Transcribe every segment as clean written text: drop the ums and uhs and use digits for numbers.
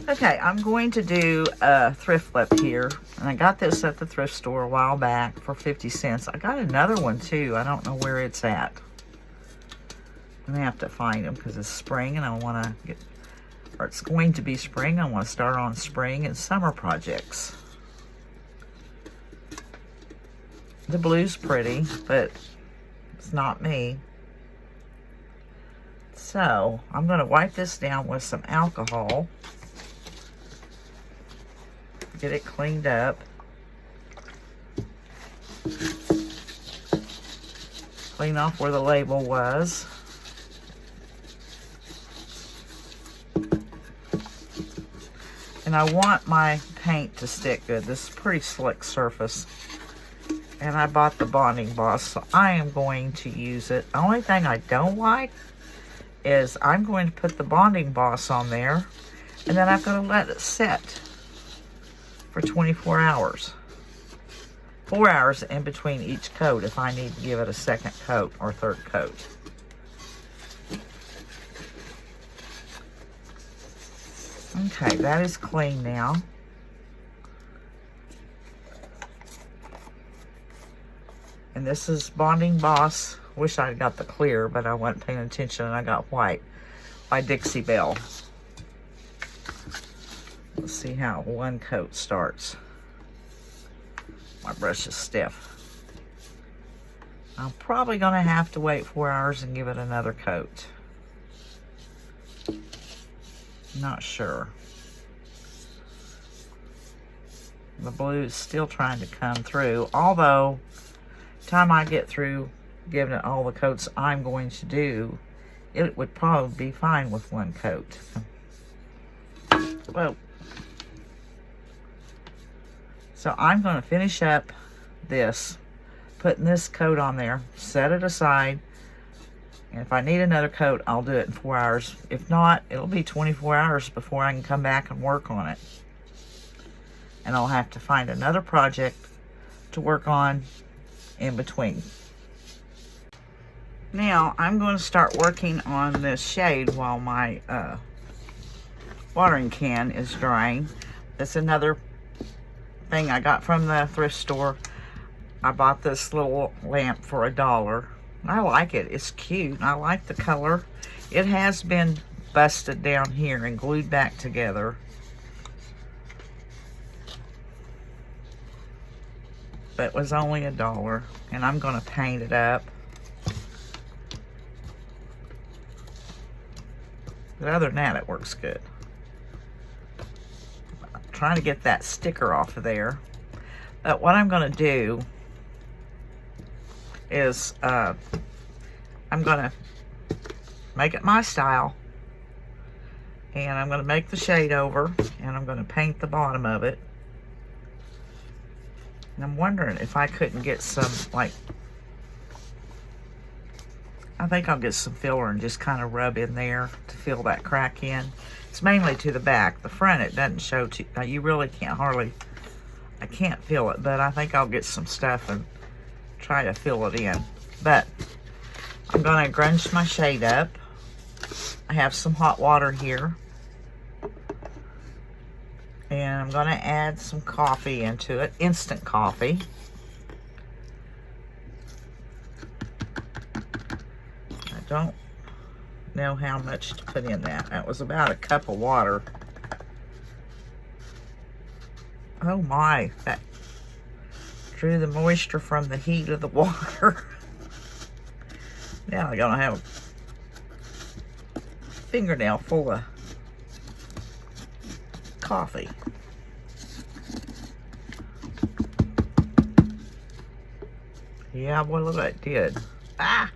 Okay, I'm going to do a thrift flip here. And I got this at the thrift store a while back for 50 cents. I got another one too. I don't know where it's at. I'm gonna have to find them because it's spring and I want to get, or it's going to be spring. I want to start on spring and summer projects. The blue's pretty, but it's not me. So I'm going to wipe this down with some alcohol. Get it cleaned up. Clean off where the label was. And I want my paint to stick good. This is a pretty slick surface. And I bought the Bonding Boss, so I am going to use it. The only thing I don't like is I'm going to put the Bonding Boss on there, and then I'm going to let it set for 24 hours. 4 hours in between each coat if I need to give it a second coat or third coat. Okay, that is clean now. And this is Bonding Boss. Wish I'd got the clear, but I wasn't paying attention and I got white by Dixie Belle. Let's see how one coat starts. My brush is stiff. I'm probably going to have to wait 4 hours and give it another coat. Not sure. The blue is still trying to come through, although time I get through giving it all the coats I'm going to do, it would probably be fine with one coat. Well, so I'm going to finish up this, putting this coat on there, set it aside, and if I need another coat, I'll do it in 4 hours. If not, it'll be 24 hours before I can come back and work on it. And I'll have to find another project to work on in between. Now I'm going to start working on this shade while my watering can is drying. It's another thing I got from the thrift store. I bought this little lamp for $1. I like it. It's cute. I like the color. It has been busted down here and glued back together. But it was only $1, and I'm going to paint it up. But other than that, it works good. I'm trying to get that sticker off of there. But what I'm going to do is I'm going to make it my style. And I'm going to make the shade over, and I'm going to paint the bottom of it. And I'm wondering if I couldn't get some, like, I think I'll get some filler and just kind of rub in there to fill that crack in. It's mainly to the back. The front, it doesn't show too, you really can't hardly, I can't feel it, but I think I'll get some stuff and try to fill it in. But I'm going to grunge my shade up. I have some hot water here. And I'm going to add some coffee into it, instant coffee. I don't know how much to put in that. That was about a cup of water. Oh my, that drew the moisture from the heat of the water. Now I'm going to have a fingernail full of coffee. Yeah, boy, look what I did. Ah!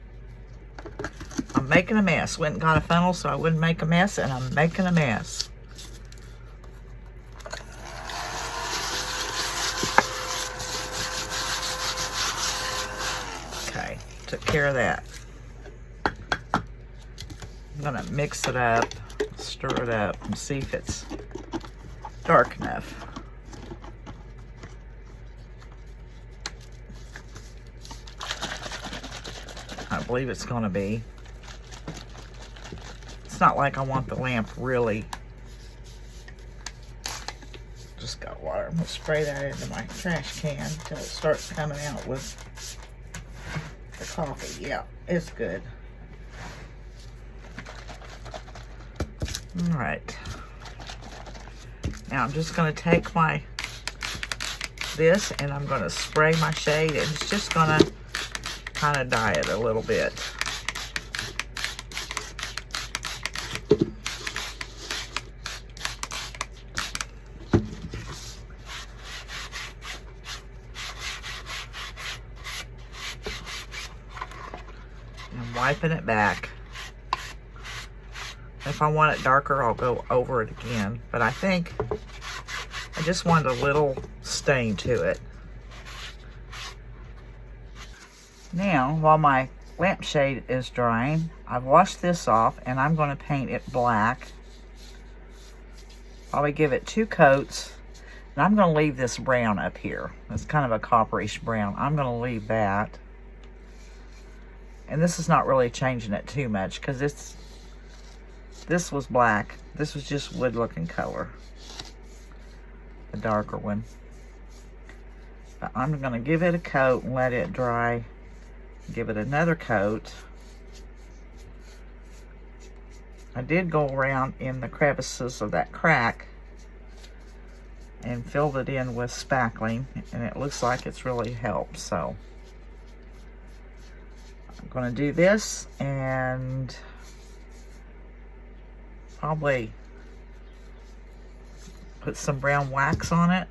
I'm making a mess. Went and got a funnel so I wouldn't make a mess, and I'm making a mess. Okay, took care of that. I'm gonna mix it up, stir it up, and see if it's dark enough. I believe it's going to be. It's not like I want the lamp really just got water. I'm gonna spray that into my trash can until it starts coming out with the coffee. Yeah, it's good. All right. Now I'm just gonna take this and I'm gonna spray my shade, and it's just gonna kind of dye it a little bit. I'm wiping it back. If I want it darker, I'll go over it again, but I think I just want a little stain to it. Now, while my lampshade is drying, I've washed this off and I'm going to paint it black. Probably give it 2 coats, and I'm going to leave this brown up here. It's kind of a copperish brown. I'm going to leave that. And this is not really changing it too much because this was black. This was just wood looking color. The darker one. But I'm going to give it a coat and let it dry. Give it another coat. I did go around in the crevices of that crack and filled it in with spackling, and it looks like it's really helped. So I'm going to do this and probably put some brown wax on it.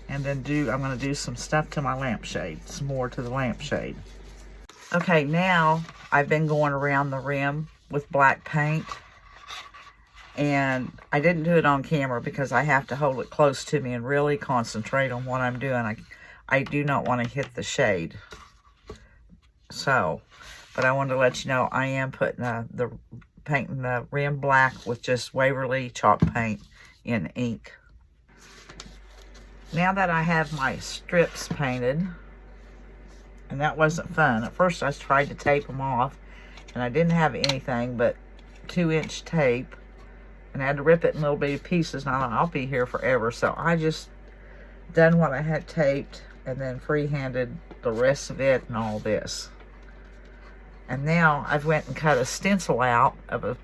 And then I'm going to do some stuff to my lampshade, some more to the lampshade. Okay, now I've been going around the rim with black paint. And I didn't do it on camera because I have to hold it close to me and really concentrate on what I'm doing. I do not want to hit the shade. So, but I wanted to let you know I am putting painting the rim black with just Waverly chalk paint in ink. Now that I have my strips painted, and that wasn't fun. At first I tried to tape them off, and I didn't have anything but 2-inch tape, and I had to rip it in little bitty pieces, and I thought, I'll be here forever. So I just done what I had taped, and then freehanded the rest of it and all this. And now I've went and cut a stencil out of a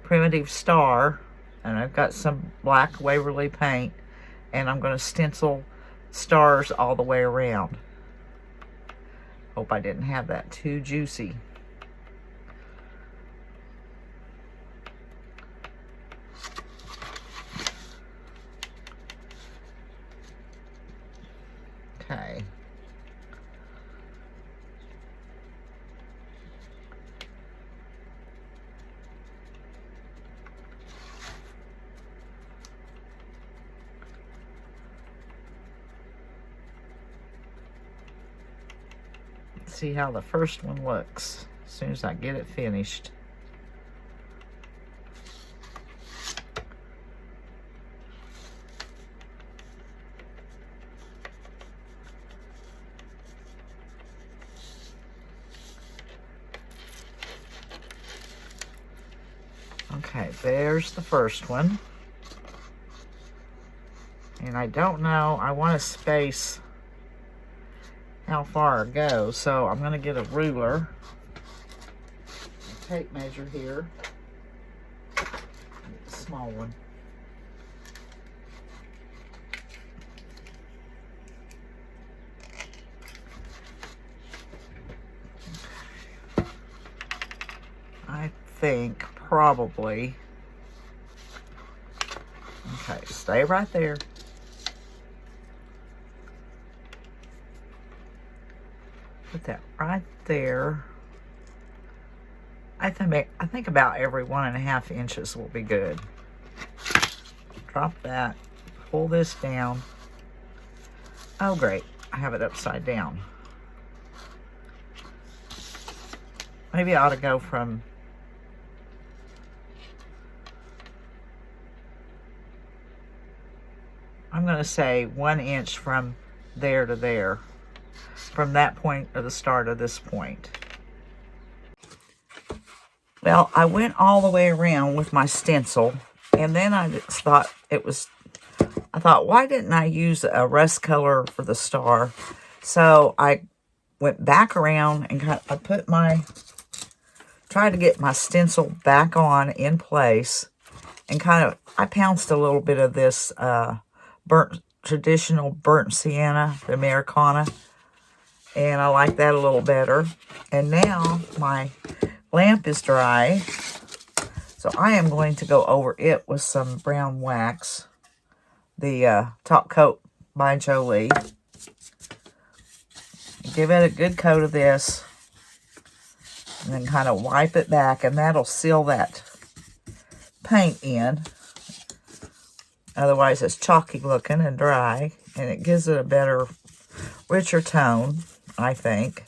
primitive star, and I've got some black Waverly paint, and I'm going to stencil stars all the way around. Hope I didn't have that too juicy. Okay. See how the first one looks as soon as I get it finished. Okay, there's the first one. And I don't know, I want to space how far it goes, so I'm going to get a ruler, a tape measure here, get a small one. I think probably, okay, stay right there. Put that right there. I think about every 1.5 inches will be good. Drop that. Pull this down. Oh great, I have it upside down. Maybe I ought to go from I'm going to say 1 inch from there to there. From that point to the start of this point. Well, I went all the way around with my stencil, And then I just thought I thought, why didn't I use a rust color for the star? So I went back around and I tried to get my stencil back on in place, and I pounced a little bit of this traditional burnt sienna, the Americana, and I like that a little better. And now my lamp is dry, so I am going to go over it with some brown wax, the top coat by Jolie. Give it a good coat of this, and then kind of wipe it back, and that'll seal that paint in. Otherwise it's chalky looking and dry, and it gives it a better, richer tone, I think.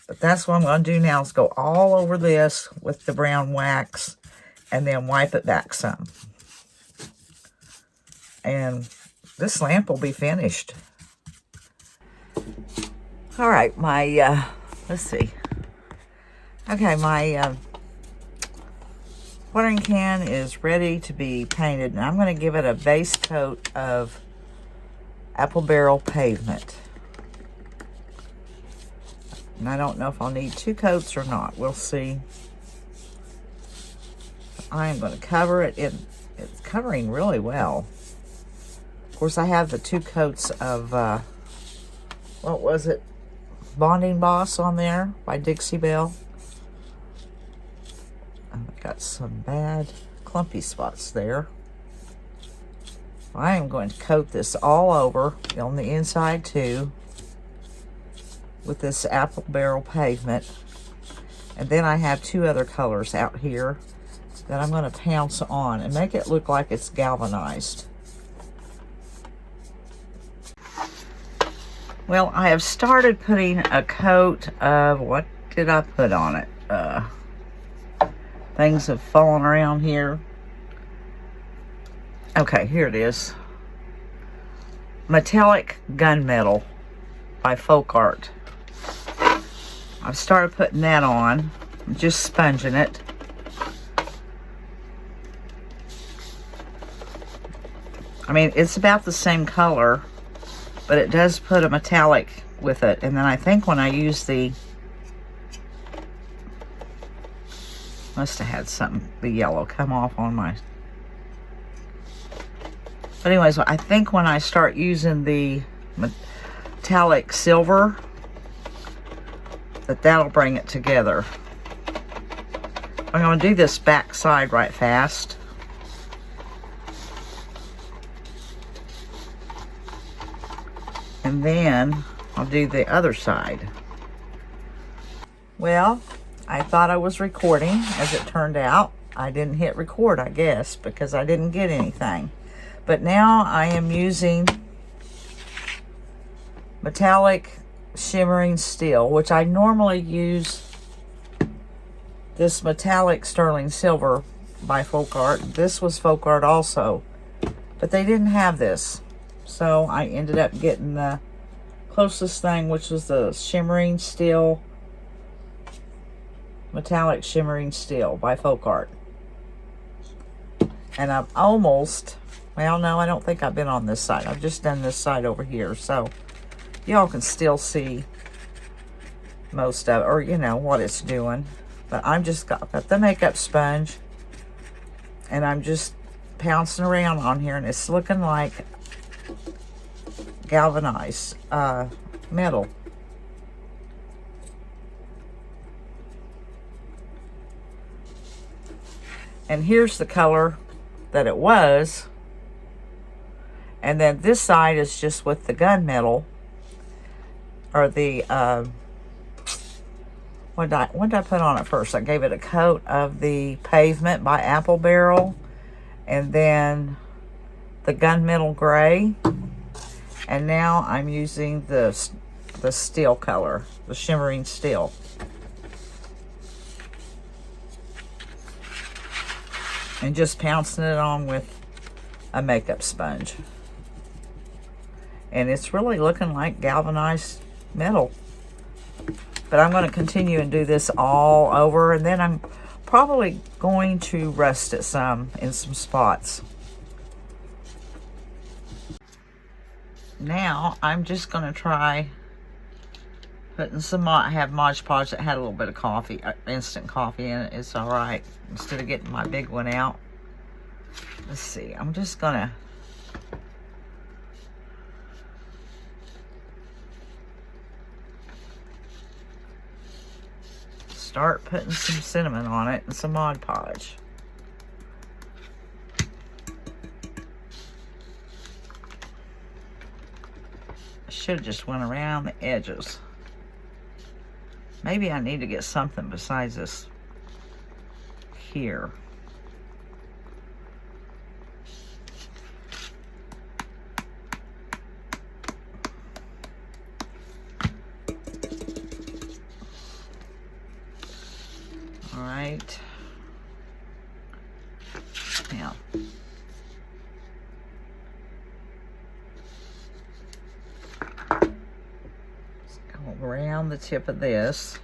But that's what I'm going to do now, is go all over this with the brown wax and then wipe it back some. And this lamp will be finished. All right, my, let's see. Okay, my watering can is ready to be painted, and I'm going to give it a base coat of apple barrel pavement. And I don't know if I'll need 2 coats or not. We'll see. I am going to cover it. It's covering really well. Of course, I have the 2 coats of, what was it? Bonding Boss on there by Dixie Belle. I've got some bad clumpy spots there. I am going to coat this all over on the inside too with this apple barrel pavement. And then I have 2 other colors out here that I'm going to pounce on and make it look like it's galvanized. Well, I have started putting a coat of, what did I put on it? Things have fallen around here. Okay, here it is. Metallic Gunmetal by Folk Art. I've started putting that on. I'm just sponging it. I mean, it's about the same color, but it does put a metallic with it. And then I think when I use the, must have had something, the yellow come off on my, but anyways, I think when I start using the metallic silver, that'll bring it together. I'm going to do this back side right fast. And then I'll do the other side. Well, I thought I was recording. As it turned out, I didn't hit record, I guess, because I didn't get anything. But now I am using metallic shimmering steel, which I normally use this metallic sterling silver by Folk Art. This was Folk Art also, but they didn't have this. So I ended up getting the closest thing, which was the shimmering steel, metallic shimmering steel by Folk Art. And I've almost, well, no, I don't think I've been on this side. I've just done this side over here. So y'all can still see most of it, or you know, what it's doing. But I'm just got the makeup sponge, and I'm just pouncing around on here, and it's looking like galvanized metal. And here's the color that it was, and then this side is just with the gunmetal, or the what did I put on it first? I gave it a coat of the pavement by Apple Barrel, and then the gunmetal gray. And now I'm using the steel color, the shimmering steel. And just pouncing it on with a makeup sponge. And it's really looking like galvanized metal. But I'm going to continue and do this all over. And then I'm probably going to rust it some in some spots. Now I'm just going to try putting some, I have Mod Podge that had a little bit of coffee, instant coffee in it. It's all right. Instead of getting my big one out. Let's see, I'm just going to start putting some cinnamon on it and some Mod Podge. I should have just went around the edges. Maybe I need to get something besides this here. All right. Now, let's go around the tip of this.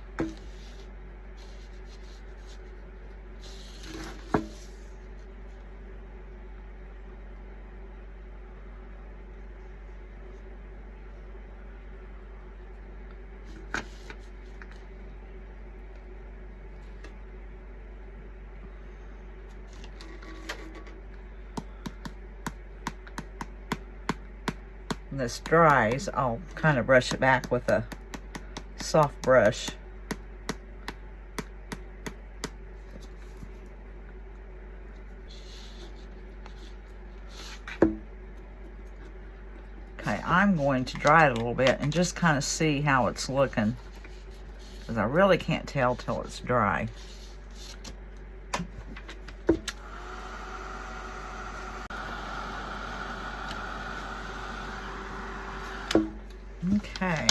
When this dries, I'll kind of brush it back with a soft brush. Okay, I'm going to dry it a little bit and just kind of see how it's looking, because I really can't tell till it's dry. Okay,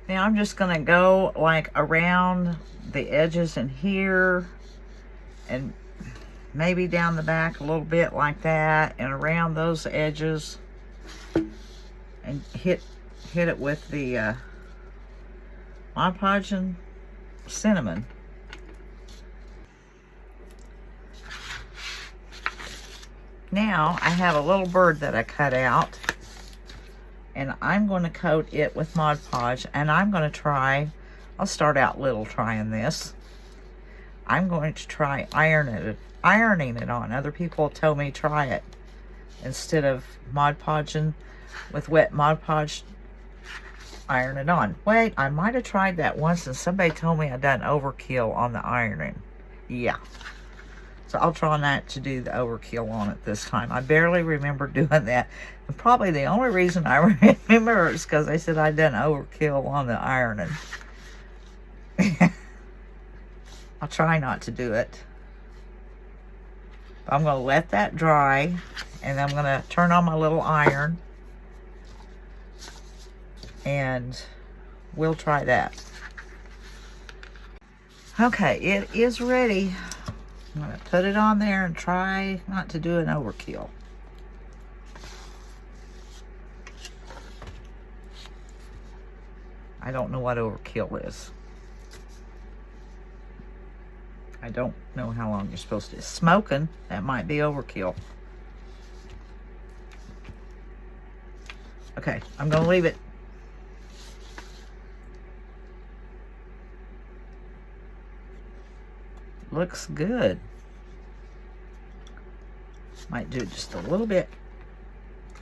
now I'm just going to go like around the edges in here and maybe down the back a little bit like that, and around those edges, and hit it with the Mod Podge and cinnamon. Now I have a little bird that I cut out, and I'm going to coat it with Mod Podge, and I'm going to try, I'll start out little trying this. I'm going to try ironing it on. Other people told me try it instead of Mod Podging with wet Mod Podge, iron it on. Wait, I might have tried that once and somebody told me I done overkill on the ironing. Yeah. So I'll try not to do the overkill on it this time. I barely remember doing that. And probably the only reason I remember is because they said I done overkill on the ironing. I'll try not to do it. I'm going to let that dry, and I'm going to turn on my little iron, and we'll try that. Okay, it is ready. I'm going to put it on there and try not to do an overkill. I don't know what overkill is. I don't know how long you're supposed to. Smoking, that might be overkill. Okay, I'm going to leave it. Looks good. Might do just a little bit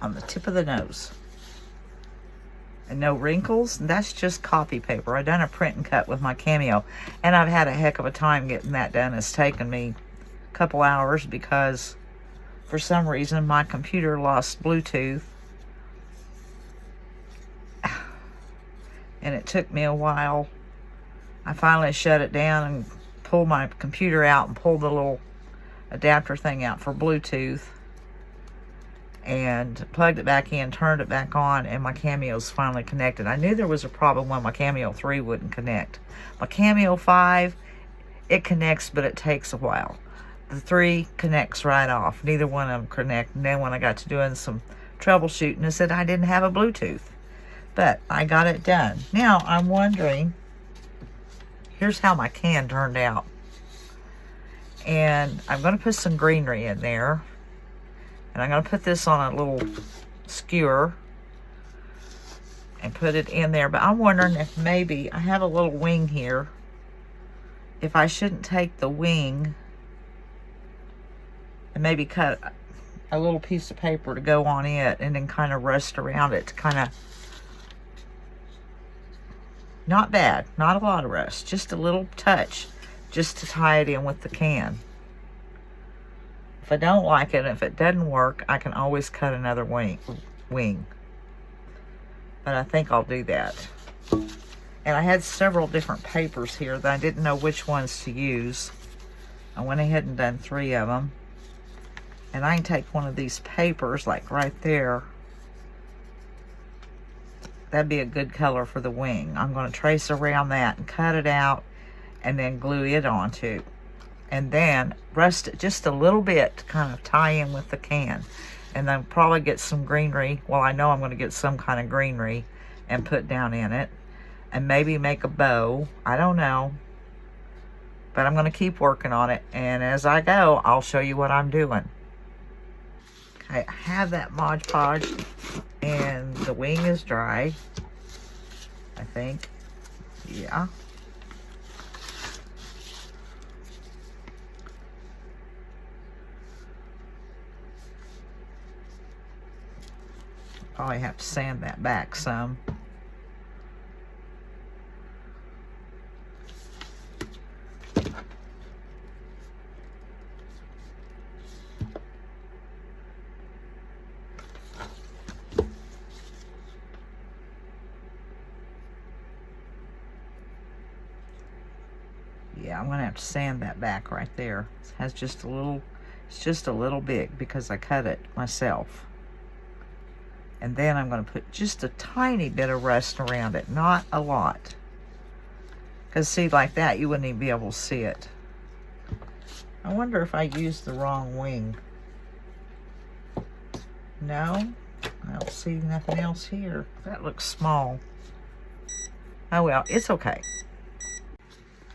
on the tip of the nose. And no wrinkles. That's just copy paper. I done a print and cut with my Cameo, and I've had a heck of a time getting that done. It's taken me a couple hours because for some reason my computer lost Bluetooth, and it took me a while. I finally shut it down and pulled my computer out and pulled the little adapter thing out for Bluetooth and plugged it back in, turned it back on, and my Cameo's finally connected. I knew there was a problem when my Cameo 3 wouldn't connect. My Cameo 5, it connects, but it takes a while. The 3 connects right off. Neither one of them connect. And then when I got to doing some troubleshooting, it said I didn't have a Bluetooth. But I got it done. Now I'm wondering, here's how my can turned out. And I'm going to put some greenery in there. And I'm going to put this on a little skewer and put it in there. But I'm wondering if maybe I have a little wing here. If I shouldn't take the wing and maybe cut a little piece of paper to go on it and then kind of rust around it to kind of, not bad, not a lot of rust, just a little touch, just to tie it in with the can. If I don't like it, if it doesn't work, I can always cut another wing. But I think I'll do that. And I had several different papers here that I didn't know which ones to use. I went ahead and done 3 of them. And I can take one of these papers, like right there. That'd be a good color for the wing. I'm going to trace around that and cut it out and then glue it onto. And then rust it just a little bit to kind of tie in with the can. And then probably get some greenery. Well, I know I'm going to get some kind of greenery and put down in it. And maybe make a bow. I don't know. But I'm going to keep working on it. And as I go, I'll show you what I'm doing. Okay, I have that Mod Podge. And the wing is dry. I think. Yeah. Probably have to sand that back some. Yeah, I'm gonna have to sand that back right there. It has just a little, it's just a little big because I cut it myself. And then I'm going to put just a tiny bit of rust around it, not a lot. Because see, like that, you wouldn't even be able to see it. I wonder if I used the wrong wing. No, I don't see nothing else here. That looks small. Oh well, it's okay.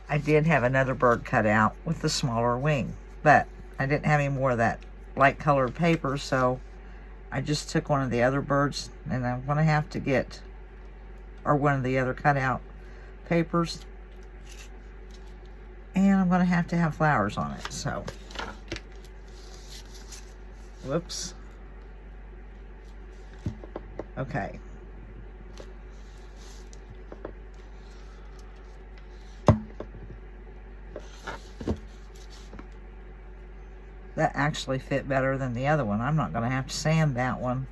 I did have another bird cut out with the smaller wing, but I didn't have any more of that light colored paper, so I just took one of the other birds, and I'm going to have to get, or one of the other cutout papers, and I'm going to have flowers on it, so, whoops, okay. That actually fit better than the other one. I'm not going to have to sand that one.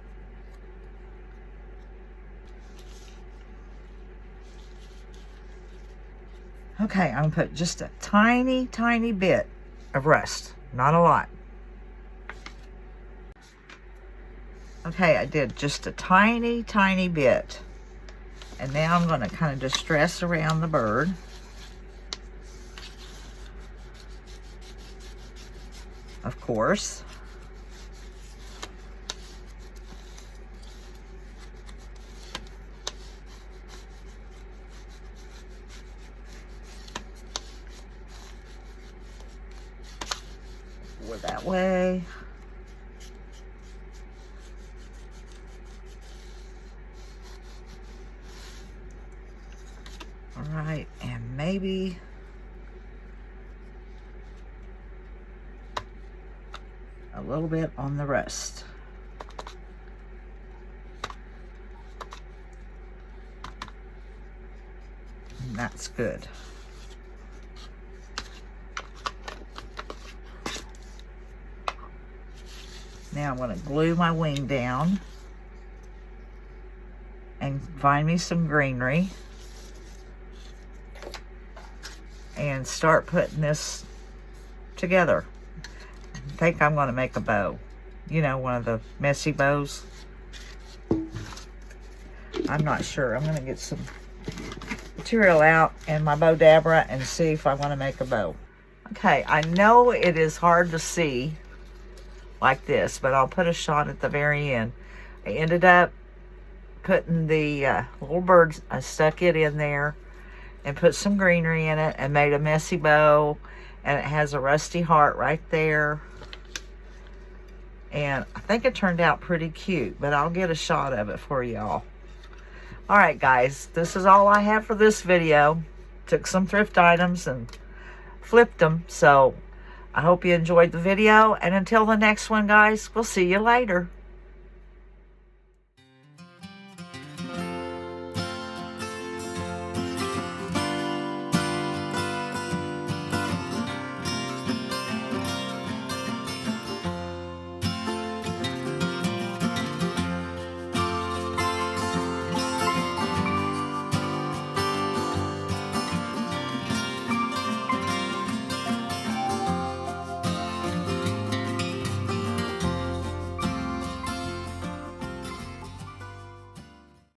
Okay, I'm going to put just a tiny, tiny bit of rust. Not a lot. Okay, I did just a tiny, tiny bit. And now I'm going to kind of distress around the bird. Of course. Go that way. All right, and maybe a little bit on the rest. And that's good. Now I'm going to glue my wing down and find me some greenery and start putting this together. I think I'm going to make a bow. You know, one of the messy bows. I'm not sure. I'm going to get some material out and my Bowdabra and see if I want to make a bow. Okay, I know it is hard to see like this, but I'll put a shot at the very end. I ended up putting the little birds, I stuck it in there and put some greenery in it and made a messy bow And it has a rusty heart right there. And I think it turned out pretty cute, but I'll get a shot of it for y'all. Alright guys, this is all I have for this video. Took some thrift items and flipped them. So I hope you enjoyed the video. And until the next one, guys, we'll see you later.